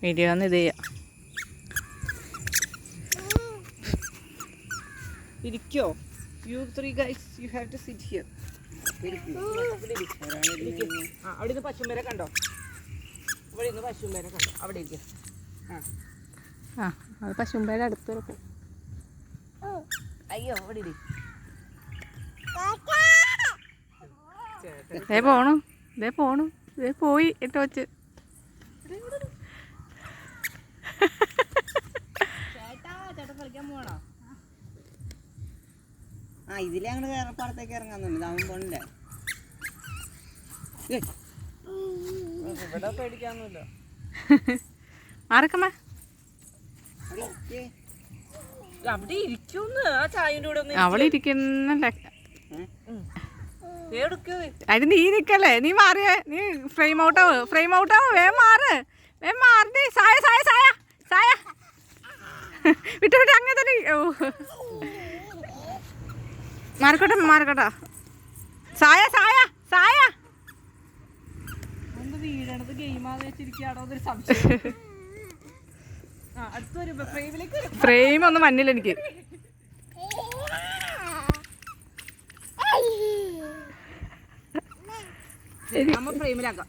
Video ഒന്ന് ഇത് ചെയ്യാം. ഇരിക്കോ? You three guys, you have to sit here. അവിടെ നിന്ന് പശുമ്പേരെ കണ്ടോ? ഇവിടെ നിന്ന് പശുമ്പേരെ കണ്ടോ? അവിടെ ഇരിക്കും. ആ അത് പശുമ്പേരെ അടുത്ത് വരട്ടെ. അയ്യോ അവിടെ ഇരി. ദേ പോണു, ദേ പോണു, ദേ പോയി ഇട്ട് വെച്ച്. ചേട്ടാ കളിക്കാൻ പോകണോ? ആ ഇതിലെ അങ്ങോട്ട് വേറെപ്പാടത്തേക്ക് ഇറങ്ങാന്നുണ്ട്. അവൻ പോണില്ല. ഇവിടെ പേടിക്കാന്നല്ല. ആരക്കമ്മ അവിടെ ഇരിക്കൂന്ന്. ആ ചായന്റെ കൂടെ അവിടെ ഇരിക്കുന്നല്ലേ. അതിന് നീ നിക്കല്ലേ, നീ മാറിയേ, നീ ഫ്രെയിം ഔട്ടാവ്, ഫ്രെയിം ഔട്ടാവ്. വേഗം മാറ്, വേഗം മാറി. സായ സായ സായ സായ വിട്ട് വിട്ട് അങ്ങനെ തന്നെ. മാറിക്കോട്ടെ മാറിക്കോട്ടെ. സായ സായ സായ വീഴണത് ഗെയിമാന്ന് വെച്ചിരിക്കുകയാണോ എന്നൊരു സംശയം. ഫ്രെയിം ഒന്നും മഞ്ഞില്ല എനിക്ക്. നമ്മ ഫ്രെയിമിലാക്കാം.